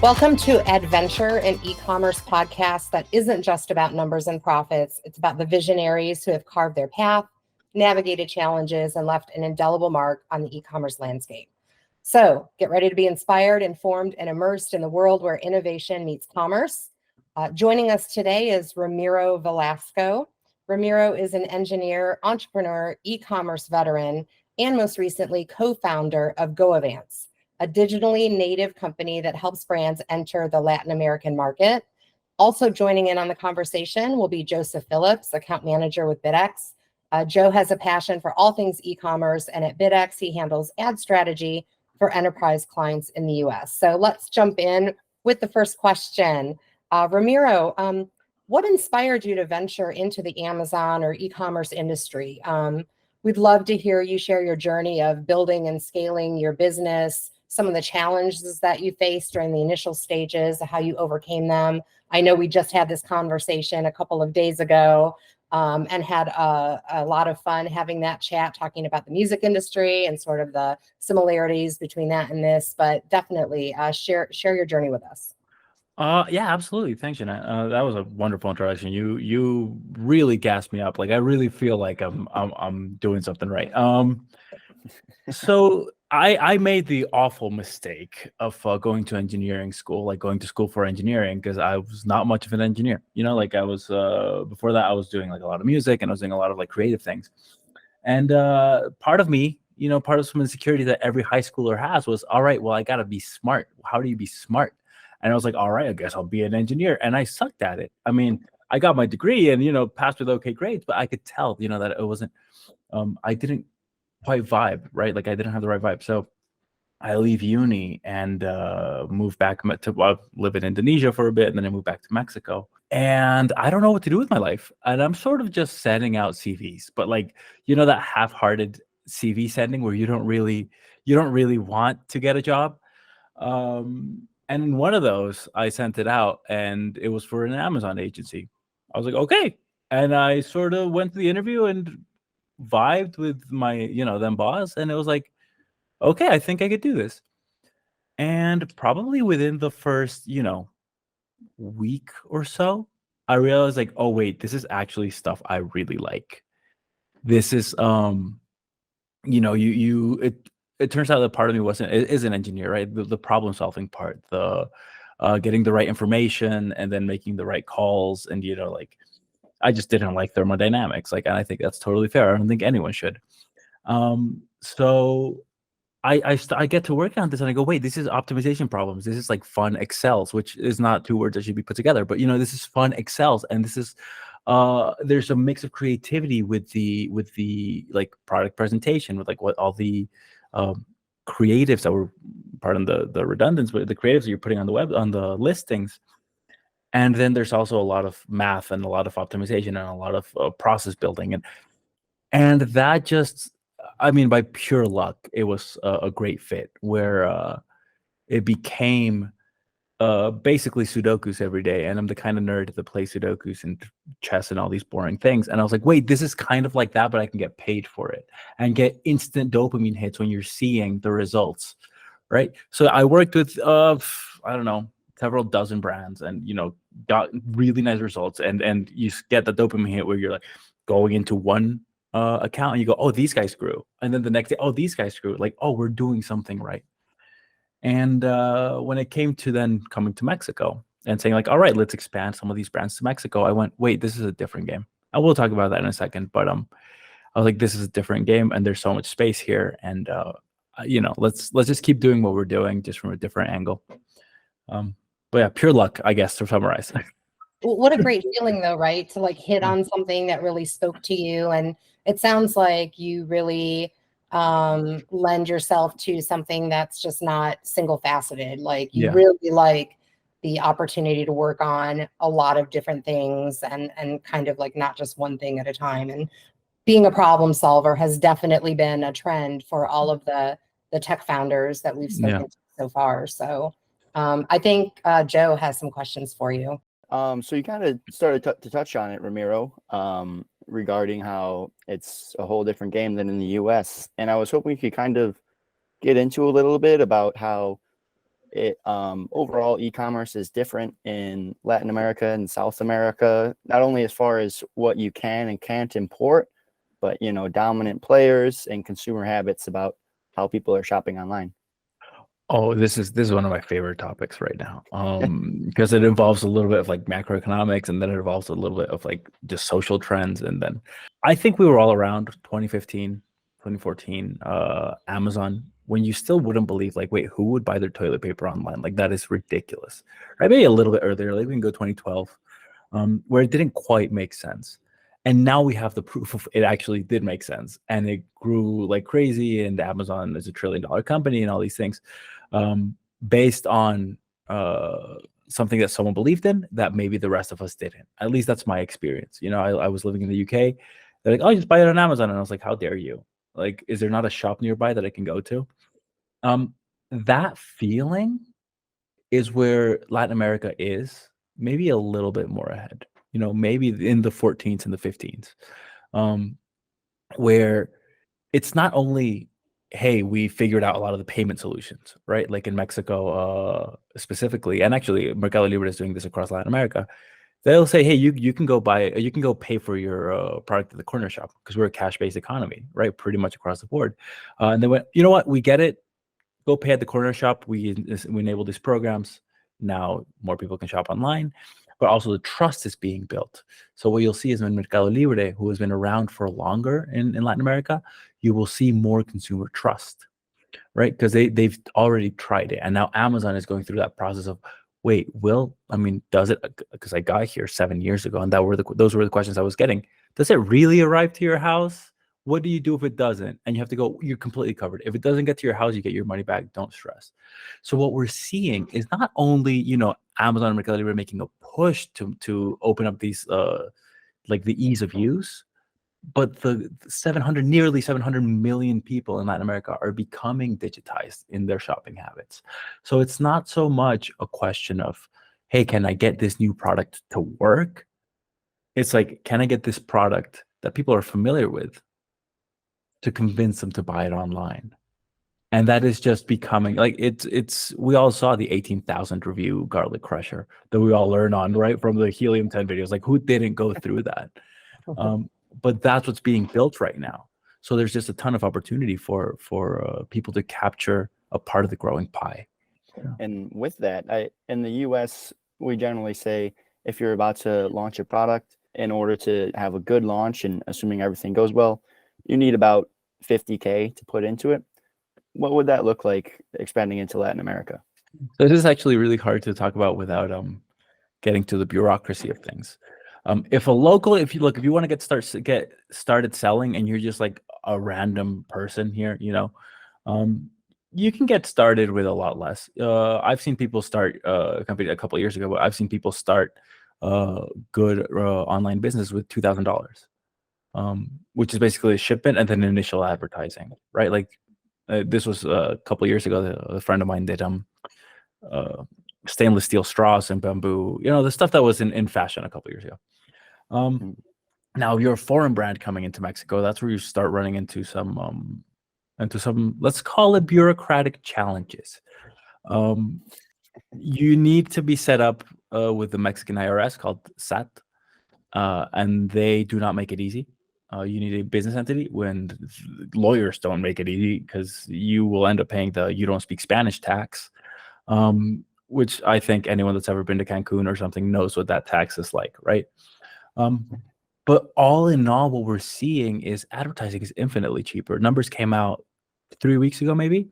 Welcome to Adventure, an e-commerce podcast that isn't just about numbers and profits. It's about the visionaries who have carved their path, navigated challenges, and left an indelible mark on the e-commerce landscape. So get ready to be inspired, informed, and immersed in the world where innovation meets commerce. Joining us today is Ramiro Velasco. Ramiro is an engineer, entrepreneur, e-commerce veteran, and most recently co-founder of GoAvance's, a digitally native company that helps brands enter the Latin American market. Also joining in on the conversation will be Joseph Phillips, account manager with BidX. Joe has a passion for all things e-commerce, and at BidX, he handles ad strategy for enterprise clients in the US. So let's jump in with the first question. Ramiro, what inspired you to venture into the Amazon or e-commerce industry? We'd love to hear you share your journey of building and scaling your business, some of the challenges that you faced during the initial stages, how you overcame them. I know we just had this conversation a couple of days ago and had a lot of fun having that chat, talking about the music industry and sort of the similarities between that and this, but definitely share your journey with us. Yeah, absolutely. Thanks, Jeanette. That was a wonderful introduction. You really gassed me up. Like I really feel like I'm doing something right. So I made the awful mistake of going to engineering school, like going to school for engineering, because I was not much of an engineer. Like I was before that I was doing like a lot of music and I was doing a lot of like creative things. And part of me, part of some insecurity that every high schooler has was, all right, well, I gotta be smart. How do you be smart? And I was like, all right, I guess I'll be an engineer. And I sucked at it. I mean, I got my degree and, passed with okay grades, but I could tell, that it wasn't, I didn't quite vibe, right? Like I didn't have the right vibe. So I leave uni and move back to live in Indonesia for a bit. And then I moved back to Mexico. And I don't know what to do with my life. And I'm sort of just sending out CVs, but like, that half-hearted CV sending where you don't really want to get a job. And in one of those, I sent it out and it was for an Amazon agency. I was like, okay. And I sort of went to the interview and vibed with my, them boss. And it was like, okay, I think I could do this. And probably within the first, week or so, I realized like, oh, wait, this is actually stuff I really like. This is, it turns out that part of me is an engineer, right? The problem solving part, the getting the right information and then making the right calls. And, like, I just didn't like thermodynamics. Like, and I think that's totally fair. I don't think anyone should. So I get to work on this and I go, wait, this is optimization problems. This is like fun Excels, which is not two words that should be put together, but this is fun Excels. And this is, there's a mix of creativity with the like product presentation, with like what all the creatives that were part of the redundance, but the creatives that you're putting on the web, on the listings. And then there's also a lot of math and a lot of optimization and a lot of process building. And that just, I mean, by pure luck, it was a great fit where it became basically Sudokus every day. And I'm the kind of nerd that plays Sudokus and chess and all these boring things. And I was like, wait, this is kind of like that, but I can get paid for it and get instant dopamine hits when you're seeing the results, right? So I worked with, I don't know, several dozen brands and, got really nice results. And you get the dopamine hit where you're like going into one account and you go, oh, these guys grew. And then the next day, oh, these guys grew. Like, oh, we're doing something right. And when it came to then coming to Mexico and saying like, all right, let's expand some of these brands to Mexico, I went, wait, this is a different game. I will talk about that in a second, but I was like, this is a different game and there's so much space here. And let's just keep doing what we're doing just from a different angle. But yeah, pure luck, I guess, to summarize. What a great feeling though, right? To like hit on something that really spoke to you. And it sounds like you really lend yourself to something that's just not single faceted. Like you really like the opportunity to work on a lot of different things and kind of like not just one thing at a time. And being a problem solver has definitely been a trend for all of the tech founders that we've spoken to so far. So I think Joe has some questions for you. So you kind of started to touch on it, Ramiro, regarding how it's a whole different game than in the US. And I was hoping you could kind of get into a little bit about how Overall, e-commerce is different in Latin America and South America, not only as far as what you can and can't import, but dominant players and consumer habits about how people are shopping online. Oh, this is one of my favorite topics right now. Because it involves a little bit of like macroeconomics, and then it involves a little bit of like just social trends. And then I think we were all around 2015, 2014, Amazon, when you still wouldn't believe, like, wait, who would buy their toilet paper online? Like, that is ridiculous. Right? Maybe a little bit earlier, like we can go 2012, where it didn't quite make sense. And now we have the proof of it actually did make sense, and it grew like crazy. And Amazon is $1 trillion company, and all these things, based on something that someone believed in that maybe the rest of us didn't. At least that's my experience. I was living in the UK. They're like, "Oh, just buy it on Amazon," and I was like, "How dare you? Like, is there not a shop nearby that I can go to?" That feeling is where Latin America is, maybe a little bit more ahead. Maybe in the 14s and the 15s, where it's not only, hey, we figured out a lot of the payment solutions, right? Like in Mexico, specifically, and actually Mercado Libre is doing this across Latin America. They'll say, hey, you can go pay for your product at the corner shop, because we're a cash-based economy, right? Pretty much across the board. And they went, you know what? We get it. Go pay at the corner shop. We enable these programs. Now more people can shop online, but also the trust is being built. So what you'll see is in Mercado Libre, who has been around for longer in Latin America, you will see more consumer trust, right? Because they've already tried it. And now Amazon is going through that process of, wait, does it? Because I got here 7 years ago, and those were the questions I was getting. Does it really arrive to your house? What do you do if it doesn't? And you have to go, you're completely covered. If it doesn't get to your house, you get your money back. Don't stress. So what we're seeing is not only, Amazon and Mercado Libre making a push to open up these, like the ease of use, but the nearly 700 million people in Latin America are becoming digitized in their shopping habits. So it's not so much a question of, hey, can I get this new product to work? It's like, can I get this product that people are familiar with to convince them to buy it online? And that is just becoming like, we all saw the 18,000 review garlic crusher that we all learn on, right? From the Helium 10 videos. Like, who didn't go through that? But that's what's being built right now. So there's just a ton of opportunity for people to capture a part of the growing pie. And with that, in the US, we generally say, if you're about to launch a product, in order to have a good launch, and assuming everything goes well, you need about $50K to put into it. What would that look like expanding into Latin America? So this is actually really hard to talk about without getting to the bureaucracy of things. If you want to get started selling, and you're just like a random person here, you can get started with a lot less. I've seen people start a company a couple of years ago, but I've seen people start good online business with $2,000, which is basically a shipment and then initial advertising, right? Like this was a couple of years ago. A friend of mine did stainless steel straws and bamboo, the stuff that was in fashion a couple of years ago. Now, if you're a foreign brand coming into Mexico, that's where you start running into some, let's call it bureaucratic challenges. You need to be set up with the Mexican IRS called SAT, and they do not make it easy. You need a business entity, when lawyers don't make it easy, because you will end up paying the you don't speak Spanish tax, which I think anyone that's ever been to Cancun or something knows what that tax is like, right? But all in all, what we're seeing is advertising is infinitely cheaper. Numbers came out 3 weeks ago, maybe.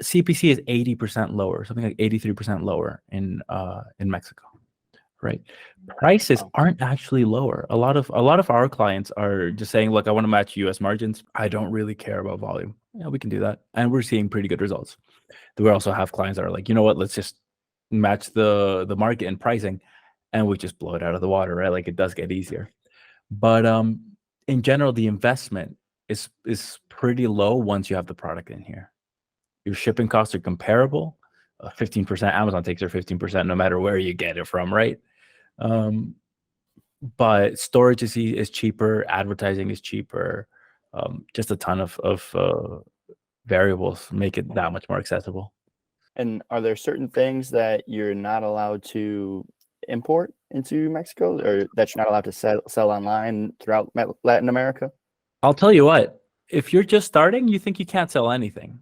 CPC is 80% lower, something like 83% lower in Mexico, right? Prices aren't actually lower. A lot of our clients are just saying, look, I want to match US margins. I don't really care about volume. Yeah, we can do that. And we're seeing pretty good results. We also have clients that are like, you know what, let's just match the market in pricing, and we just blow it out of the water, right? Like, it does get easier. But in general, the investment is pretty low once you have the product in here. Your shipping costs are comparable. 15%, Amazon takes their 15% no matter where you get it from, right? But storage is cheaper, advertising is cheaper. Just a ton of variables make it that much more accessible. And are there certain things that you're not allowed to import into Mexico, or that you're not allowed to sell online throughout Latin America? I'll tell you what, if you're just starting, you think you can't sell anything.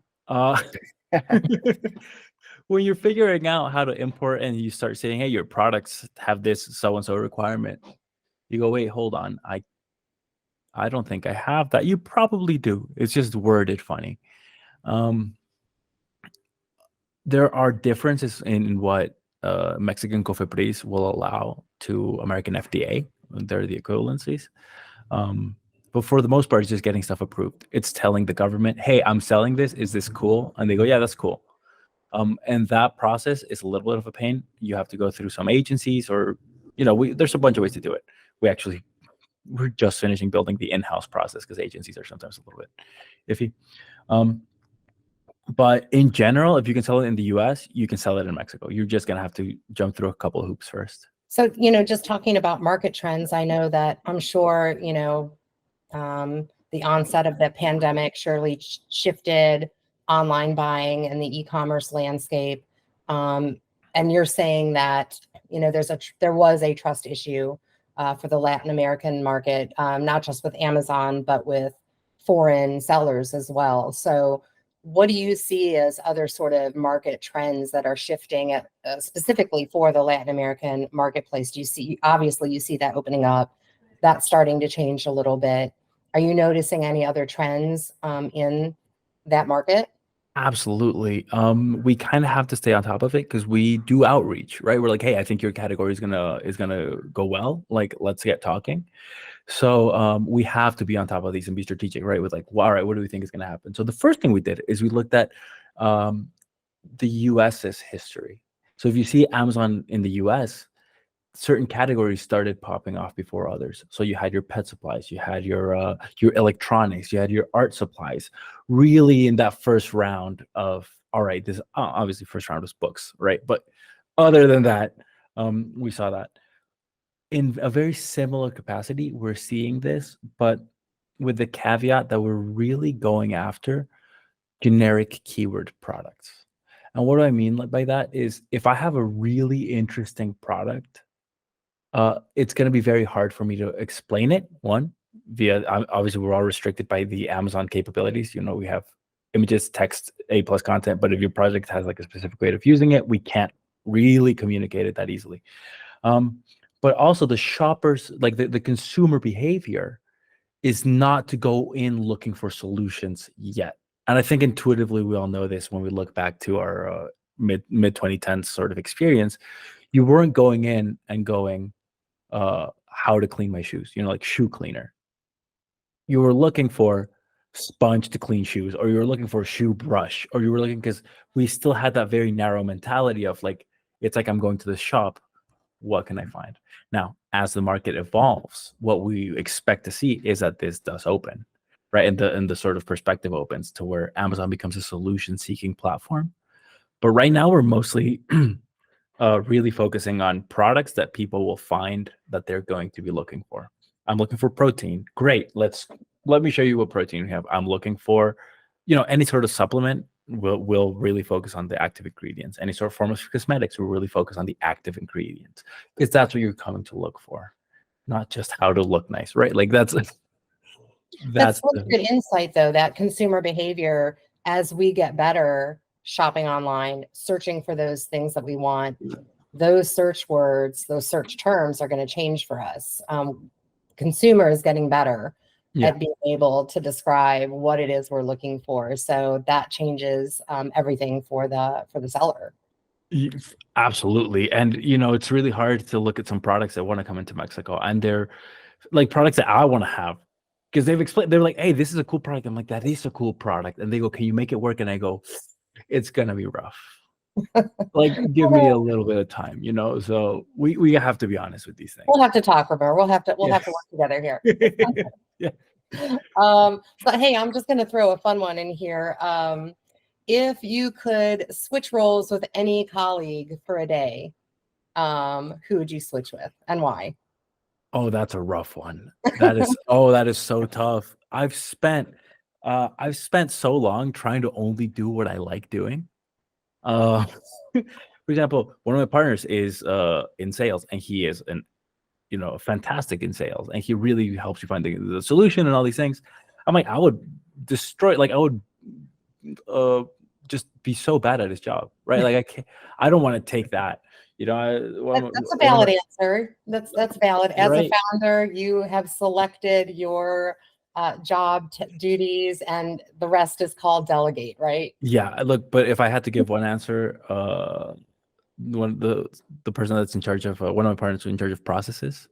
When you're figuring out how to import and you start saying, hey, your products have this so-and-so requirement, you go, wait, hold on. I don't think I have that. You probably do. It's just worded funny. There are differences in what Mexican COFEPRIS will allow to American FDA. They're the equivalencies. But for the most part, it's just getting stuff approved. It's telling the government, hey, I'm selling this. Is this cool? And they go, yeah, that's cool. And that process is a little bit of a pain. You have to go through some agencies, or, there's a bunch of ways to do it. We're just finishing building the in-house process because agencies are sometimes a little bit iffy. But in general, if you can sell it in the US, you can sell it in Mexico. You're just going to have to jump through a couple of hoops first. So, just talking about market trends, I know that I'm sure, the onset of the pandemic surely shifted online buying and the e-commerce landscape. And you're saying that, there was a trust issue for the Latin American market, not just with Amazon, but with foreign sellers as well. So what do you see as other sort of market trends that are shifting specifically for the Latin American marketplace? Do you see, obviously you see that opening up, that's starting to change a little bit. Are you noticing any other trends in that market? Absolutely. We kind of have to stay on top of it because we do outreach, right? We're like, hey, I think your category is gonna go well. Like, let's get talking. So we have to be on top of these and be strategic, right? With like, well, all right, what do we think is gonna happen? So the first thing we did is we looked at the US's history. So if you see Amazon in the US, certain categories started popping off before others. So you had your pet supplies, you had your electronics, you had your art supplies. Really, in that first round of, all right, this obviously first round was books, right? But other than that, we saw that in a very similar capacity. We're seeing this, but with the caveat that we're really going after generic keyword products. And what do I mean by that is, if I have a really interesting product, it's going to be very hard for me to explain it. One, obviously we're all restricted by the Amazon capabilities. We have images, text, A+ content, but if your project has like a specific way of using it, we can't really communicate it that easily. But also the shoppers, like the consumer behavior is not to go in looking for solutions yet. And I think intuitively we all know this when we look back to our mid 2010s sort of experience. You weren't going in and going, how to clean my shoes, like shoe cleaner. You were looking for sponge to clean shoes, or you were looking for a shoe brush, or you were looking, because we still had that very narrow mentality of like, it's like I'm going to the shop, what can I find? Now, as the market evolves, what we expect to see is that this does open, right? And the sort of perspective opens to where Amazon becomes a solution-seeking platform. But right now, we're mostly really focusing on products that people will find that they're going to be looking for. I'm looking for protein. Great. Let me show you what protein we have. I'm looking for, any sort of supplement. We'll really focus on the active ingredients. Any sort of form of cosmetics, we'll really focus on the active ingredients, because that's what you're coming to look for, not just how to look nice, right? Like that's That's such good insight, though, that consumer behavior, as we get better shopping online, searching for those things that we want, those search words, those search terms are going to change for us. Consumer is getting better at being able to describe what it is we're looking for. So that changes everything for the seller. Absolutely. And, it's really hard to look at some products that want to come into Mexico, and they're like products that I want to have, because they're like, hey, this is a cool product. I'm like, that is a cool product. And they go, can you make it work? And I go, it's going to be rough. Like, give me a little bit of time, so we have to be honest with these things. We'll have to talk, Ramiro. We'll have to work together here. Yeah. But hey, I'm just going to throw a fun one in here. If you could switch roles with any colleague for a day, who would you switch with and why? Oh, that's a rough one. That is so tough. I've spent so long trying to only do what I like doing. For example, one of my partners is in sales, and he is fantastic in sales, and he really helps you find the solution and all these things. I'm like, I would destroy, like I would just be so bad at his job, right? Like I don't want to take that. That's a valid answer. That's valid. As a founder, you have selected your job duties, and the rest is called delegate, right? Yeah, look, but if I had to give one answer, the person that's in charge of one of my partners in charge of processes,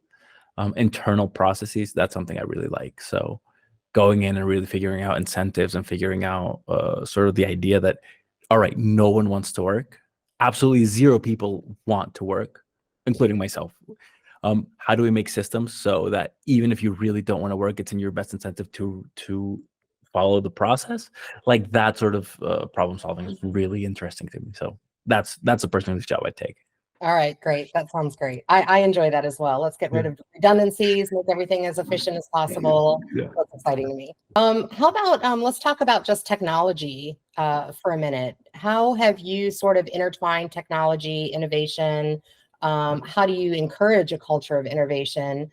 internal processes, that's something I really like. So going in and really figuring out incentives and figuring out sort of the idea that, all right, no one wants to work. Absolutely zero people want to work, including myself. How do we make systems so that even if you really don't want to work, it's in your best incentive to follow the process? Like that sort of problem solving is really interesting to me. So that's a person whose job I take. All right, great. That sounds great. I enjoy that as well. Let's get rid of redundancies, make everything as efficient as possible. Yeah. That's exciting to me. How about let's talk about just technology for a minute. How have you sort of intertwined technology, innovation? How do you encourage a culture of innovation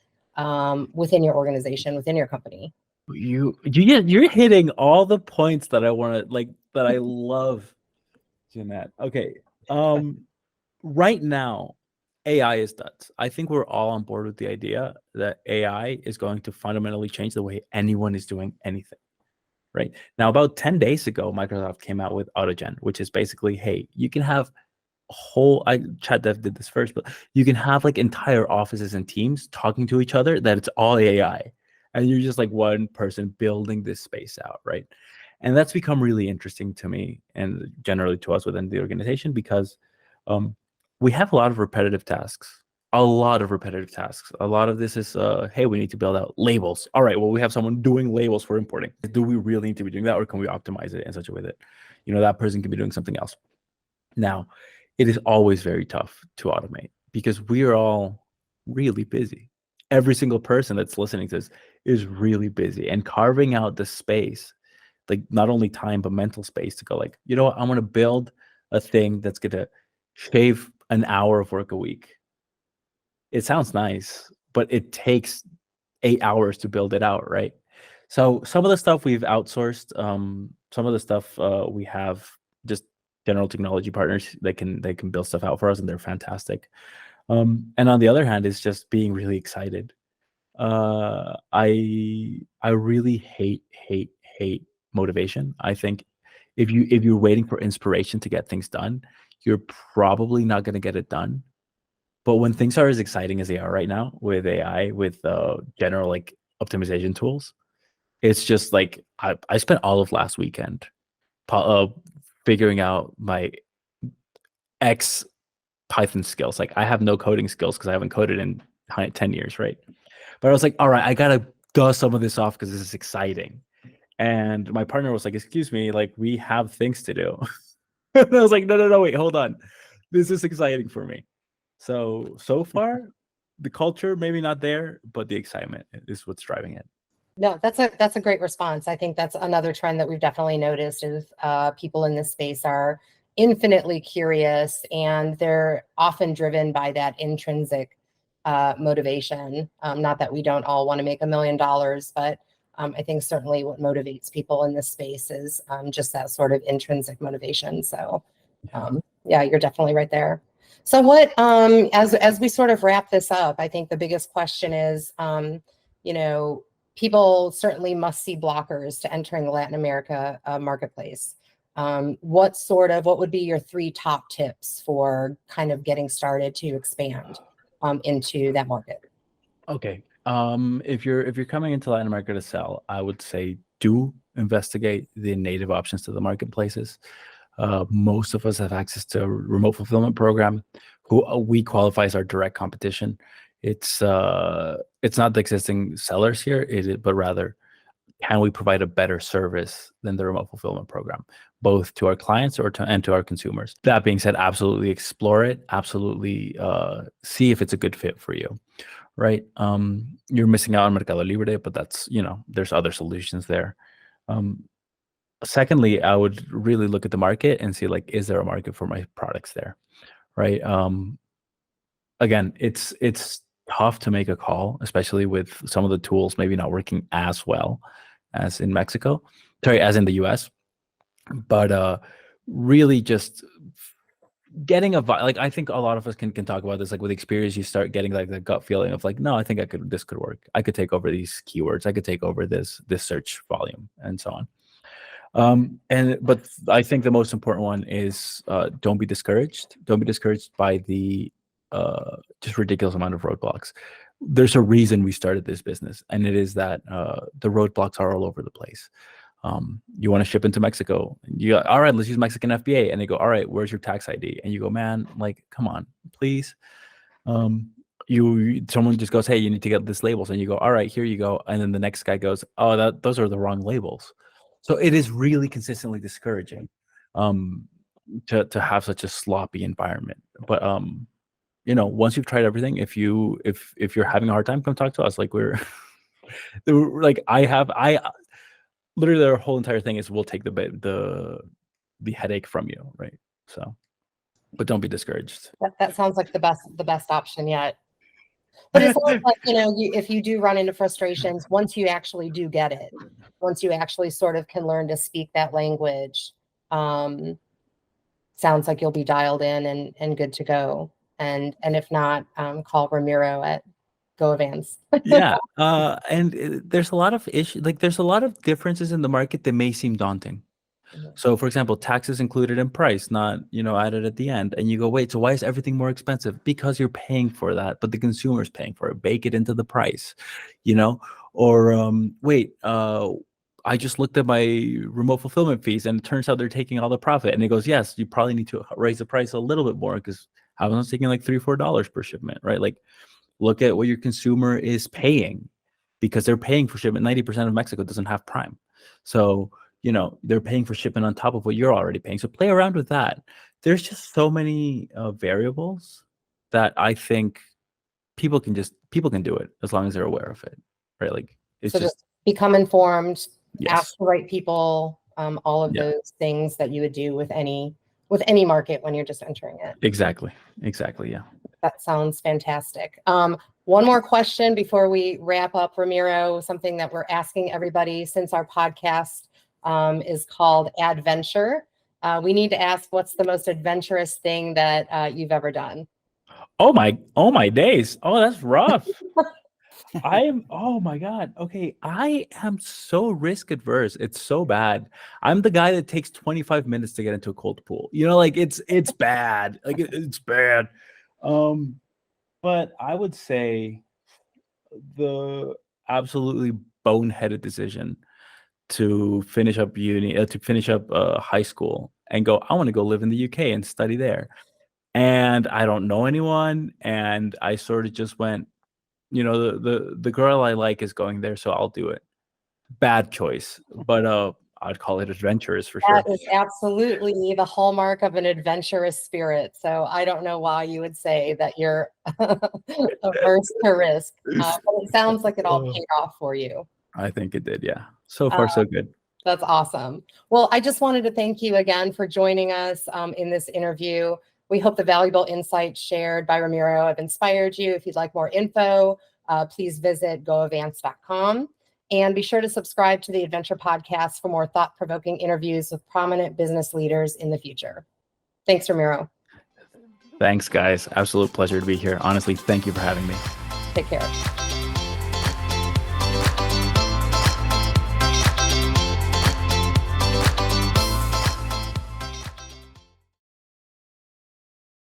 within your organization, within your company? You're hitting all the points that I want to that I love, Jeanette. Okay. Right now, AI is nuts. I think we're all on board with the idea that AI is going to fundamentally change the way anyone is doing anything. Right now, about 10 days ago, Microsoft came out with AutoGen, which is basically, hey, you can have ChatDev did this first, but you can have like entire offices and teams talking to each other that it's all AI, and you're just like one person building this space out, right? And that's become really interesting to me and generally to us within the organization because we have a lot of repetitive tasks. A lot of this is, hey, we need to build out labels. All right, well, we have someone doing labels for importing. Do we really need to be doing that, or can we optimize it in such a way that, that person can be doing something else? Now, it is always very tough to automate because we are all really busy. Every single person that's listening to this is really busy, and carving out the space, like not only time, but mental space to go like, you know what, I'm going to build a thing that's going to shave an hour of work a week. It sounds nice, but it takes 8 hours to build it out, right? So some of the stuff we've outsourced, some of the stuff we have just general technology partners that can build stuff out for us, and they're fantastic. And on the other hand, is just being really excited. I really hate motivation. I think if you're waiting for inspiration to get things done, you're probably not going to get it done. But when things are as exciting as they are right now with AI, with general like optimization tools, it's just like I spent all of last weekend figuring out my X Python skills. Like I have no coding skills because I haven't coded in 10 years, right? But I was like, all right, I gotta dust some of this off because this is exciting. And my partner was like, excuse me, like we have things to do. And I was like, no, wait, hold on. This is exciting for me. So far, the culture maybe not there, but the excitement is what's driving it. No, that's a great response. I think that's another trend that we've definitely noticed is people in this space are infinitely curious, and they're often driven by that intrinsic motivation. Not that we don't all want to make $1 million, but I think certainly what motivates people in this space is just that sort of intrinsic motivation. So yeah, you're definitely right there. So what, as we sort of wrap this up, I think the biggest question is, people certainly must see blockers to entering the Latin America marketplace. What would be your 3 top tips for kind of getting started to expand into that market? Okay. If you're coming into Latin America to sell, I would say do investigate the native options to the marketplaces. Most of us have access to a remote fulfillment program, who we qualify as our direct competition. It's not the existing sellers here, but rather, can we provide a better service than the remote fulfillment program, both to our clients and to our consumers? That being said, absolutely explore it. Absolutely see if it's a good fit for you, right? You're missing out on Mercado Libre, but that's, there's other solutions there. Secondly, I would really look at the market and see, like, is there a market for my products there, right? Again, it's tough to make a call, especially with some of the tools maybe not working as well as in Mexico, sorry, as in the US. But really just getting like, I think a lot of us can talk about this, like with experience, you start getting like the gut feeling of like, no, I think this could work. I could take over these keywords. I could take over this search volume and so on. But I think the most important one is don't be discouraged. Don't be discouraged by the just ridiculous amount of roadblocks. There's a reason we started this business, and it is that the roadblocks are all over the place. You want to ship into Mexico, you go, all right, let's use Mexican FBA, and they go, all right, where's your tax ID? And you go, man, like, come on, please. Someone just goes, hey, you need to get this labels, and you go, all right, here you go. And then the next guy goes, oh, those are the wrong labels. So it is really consistently discouraging to have such a sloppy environment. But once you've tried everything, if you're having a hard time, come talk to us. Like we're like I literally our whole entire thing is we'll take the headache from you, right? So, but don't be discouraged. That sounds like the best option yet. But it's like, if you do run into frustrations, once you actually do get it, once you actually sort of can learn to speak that language, sounds like you'll be dialed in and good to go. And if not, call Ramiro at GoAvance's. Yeah. And there's a lot of issues, like there's a lot of differences in the market that may seem daunting. So, for example, taxes included in price, not, added at the end. And you go, wait, so why is everything more expensive? Because you're paying for that, but the consumer's paying for it. Bake it into the price, Or wait, I just looked at my remote fulfillment fees, and it turns out they're taking all the profit. And it goes, yes, you probably need to raise the price a little bit more because Amazon's taking like $3-4 per shipment, right? Like, look at what your consumer is paying, because they're paying for shipment. 90% of Mexico doesn't have Prime. So, they're paying for shipment on top of what you're already paying. So play around with that. There's just so many variables that I think people can do it as long as they're aware of it, right? Like, it's just become informed, yes. Ask the right people, all of those things that you would do with any market when you're just entering it. Exactly. Yeah. That sounds fantastic. One more question before we wrap up, Ramiro, something that we're asking everybody since our podcast is called Adventure. We need to ask, what's the most adventurous thing that you've ever done? Oh my days. Oh, that's rough. Oh my God. Okay. I am so risk adverse. It's so bad. I'm the guy that takes 25 minutes to get into a cold pool. Like it's bad. Like it's bad. But I would say the absolutely boneheaded decision to finish up high school and go, I want to go live in the UK and study there. And I don't know anyone. And I sort of just went, the girl I like is going there, so I'll do it. Bad choice, but I'd call it adventurous for sure. That is absolutely the hallmark of an adventurous spirit. So I don't know why you would say that you're averse to risk. But it sounds like it all paid off for you. I think it did, yeah. So far, so good. That's awesome. Well, I just wanted to thank you again for joining us in this interview. We hope the valuable insights shared by Ramiro have inspired you. If you'd like more info, please visit GoAvance.com. And be sure to subscribe to the Adventure Podcast for more thought-provoking interviews with prominent business leaders in the future. Thanks, Ramiro. Thanks, guys. Absolute pleasure to be here. Honestly, thank you for having me. Take care.